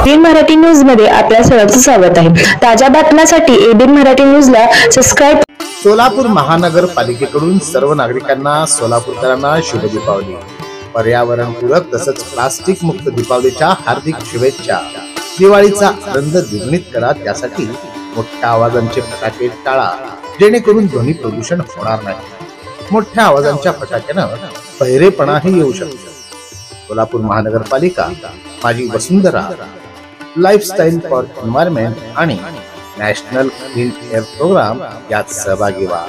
ABN Marathi news मध्ये आपल्या सर्वांचं स्वागत आहे। ताज्या बातम्यांसाठी एबीएन मराठी न्यूजला सबस्क्राइब। सोलापूर महानगरपालिकेकडून सर्व नागरिकांना सोलापूरकरांना शुभ दीपावली। पर्यावरणपूरक तसंच प्लास्टिक मुक्त दीपावलीच्या हार्दिक शुभेच्छा। दिवाळीचा आनंद द्विगुणित करा, त्यासाठी मोठ्या आवाजांचे फटाके टाळा, जेणेकरून ध्वनी प्रदूषण होणार नाही। मोठ्या आवाजांच्या फटाक्यानं बहिरेपणाही येऊ शकतो। सोलापूर महानगरपालिका, माझी वसुंधरा, लाईफस्टाईल फॉर एन्व्हायरमेंट आणि नॅशनल क्लीन एअर प्रोग्राम यात सहभागी व्हा।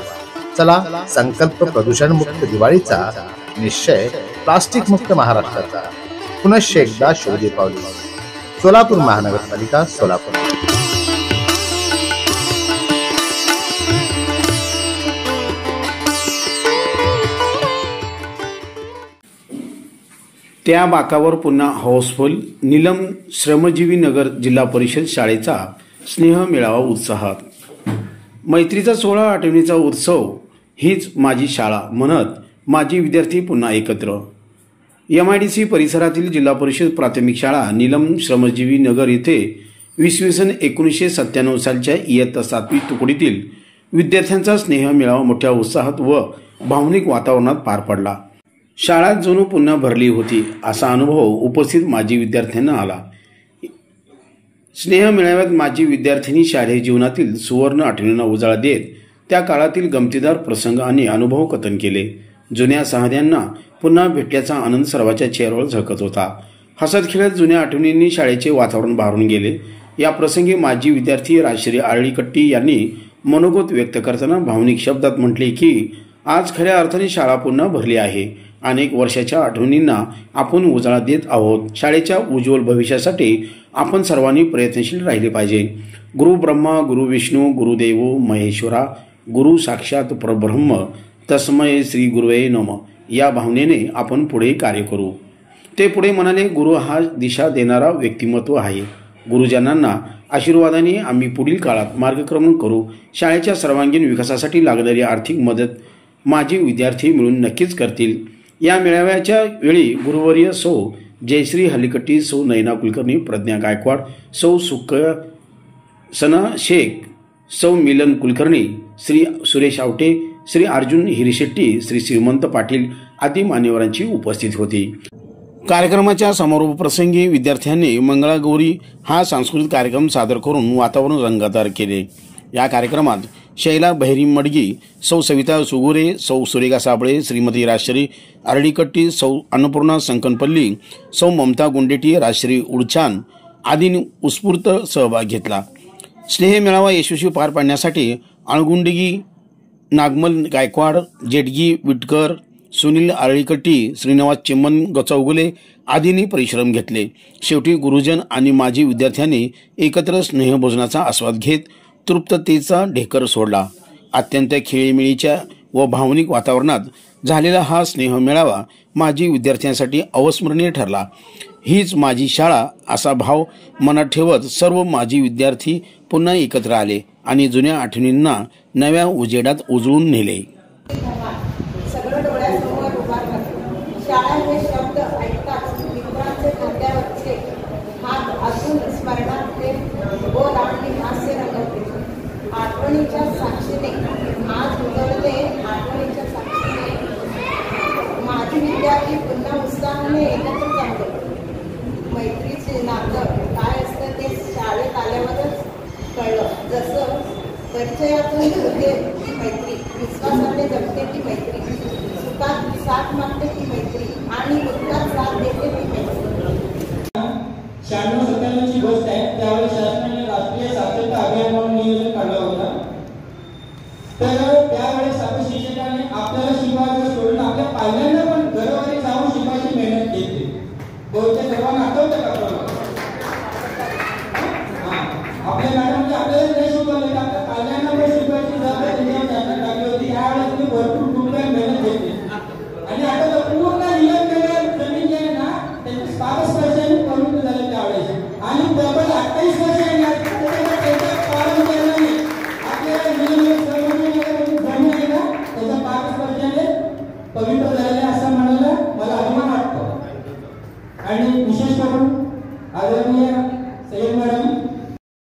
चला, संकल्प प्रदूषण मुक्त दिवाळीचा, निश्चय प्लास्टिक मुक्त महाराष्ट्राचा। पुनश्च एकदा शुभ दीपावली। सोलापूर महानगरपालिका, सोलापूर। त्या बाकावर पुन्हा हाऊसफुल। नीलम श्रमजीवी नगर जिल्हा परिषद शाळेचा स्नेह मेळावा उत्साहात। मैत्रीचा सोहळा, आठवणीचा उत्सव, हीच माझी शाळा म्हणत माझी विद्यार्थी पुन्हा एकत्र। MIDC परिसरातील जिल्हा परिषद प्राथमिक शाळा नीलम श्रमजीवी नगर येथे 1997 सालच्या इयत्ता 7वी तुकडीतील विद्यार्थ्यांचा स्नेह मेळावा मोठ्या उत्साहात व भावनिक वातावरणात पार पडला। शाळा जणू पुन्हा भरली होती असा अनुभव उपस्थित माजी विद्यार्थ्यांना आला। स्नेह मेळाव्यात माजी विद्यार्थिनी शालेय जीवनातील सुवर्ण आठवणींना उजाळा देत त्या काळातील गमतीदार प्रसंग आणि अनुभव कथन केले। जुन्या सहद्यांना पुन्हा भेटल्याचा आनंद सर्वांच्या चेहऱ्यावर झळकत होता। हसत खेळत जुन्या आठवणींनी शाळेचे वातावरण भारून गेले। या प्रसंगी माजी विद्यार्थी राजश्री आरळीकट्टी यांनी मनोगत व्यक्त करताना भावनिक शब्दात म्हटले की आज खऱ्या अर्थाने शाळा पुन्हा भरली आहे। अनेक वर्षाच्या आठवणींना आपण उजाळा देत आहोत। शाळेच्या उज्ज्वल भविष्यासाठी आपण सर्वांनी प्रयत्नशील राहिले पाहिजे। गुरु ब्रह्मा गुरु विष्णू गुरुदेवो महेश्वरा गुरु साक्षात परब्रह्म तस्मै श्री गुरुवे नमः या भावनेने आपण पुढे कार्य करू। ते पुढे म्हणाले, गुरु हा दिशा देणारा व्यक्तिमत्व आहे। गुरुजनांना आशीर्वादाने आम्ही पुढील काळात मार्गक्रमण करू। शाळेच्या सर्वांगीण विकासासाठी लागणारी आर्थिक मदत माजी विद्यार्थी मिळून नक्कीच करतील। या मेळाव्याच्या वेळी गुरुवर्य सौ जयश्री हल्लीकट्टी, सौ नयना कुलकर्णी, प्रज्ञा गायकवाड, सौ सुकसना शेख, सौ मिलन कुलकर्णी, श्री सुरेश आवटे, श्री अर्जुन हिरेशेट्टी, श्री श्रीमंत पाटील आदी मान्यवरांची उपस्थिती होती। कार्यक्रमाच्या समारोप प्रसंगी विद्यार्थ्यांनी मंगळागौरी हा सांस्कृतिक कार्यक्रम सादर करून वातावरण रंगतदार केले। या कार्यक्रमात शैला बहिरी मडगी, सौ सविता सुगुरे, सौ सुरेगा साबळे, श्रीमती राजश्री आरळीकट्टी, सौ अन्नपूर्णा संकनपल्ली, सौ ममता गुंडेटी, राजश्री उडछान आदींनी उत्स्फूर्त सहभाग घेतला। स्नेह मेळावा यशस्वी पार पाडण्यासाठी अळगुंडगी, नागमल गायकवाड, जेडगी विटकर, सुनील आरळीकट्टी, श्रीनिवास चिमन गचौगुले आदींनी परिश्रम घेतले। शेवटी गुरुजन आणि माजी विद्यार्थ्यांनी एकत्र स्नेहभोजनाचा आस्वाद घेत तृप्ततेचा ढेकर सोडला। अत्यंत खेळीमेळीच्या व भावनिक वातावरणात झालेला हा स्नेह मेळावा माजी विद्यार्थ्यांसाठी अविस्मरणीय ठरला। हीच माझी शाळा असा भाव मनात ठेवत सर्व माजी विद्यार्थी पुन्हा एकत्र आले आणि जुन्या आठवणींना नव्या उजेडात उजळून नेले। आठवणीच्या साक्षीने आज उजळते, आठवणीच्या साक्षीने माझी विद्यार्थी पुन्हा उत्साहाने एकत्र जमले। मैत्रीचे नातं काय असतं ते शाळेत आल्यावरच कळलं। जसं परिचयातून होते ती मैत्री, विश्वासाने जमते ती मैत्री, सुखात साथ मागते ती मैत्री आणि दुःखात साथ देते ती मैत्री। 96-97 ची गोष्ट आहे। त्यावेळी शासनाने राष्ट्रीय साक्षरता अभियान म्हणून नियोजन काढलं होतं। तर त्यावेळेस आपण शिक्षकांनी आपल्याला शिकवायचं सोडून आपल्या पाल्यांना पण घरोघरी जाऊन शिकवायची मेहनत केली। बहुतेक सर्वांना आठवतं का आपल्याला? आपल्या मॅडमने आपल्याला नाही शिकवलं का? आपल्या पाल्यांना पण शिकवायची जबाबदारी त्यांच्यावर शासन टाकली होती। यावेळेस तुम्ही भरपूर खूप काही मेहनत घेतली आणि आता पूर्ण नियम जमीन जे आहे ना त्याचे 5% करून झाले त्यावेळेस आणि डबल 28 वर्ष पवित्र झालेले असं म्हणायला मला अभिमान वाटतो। आणि विशेष करून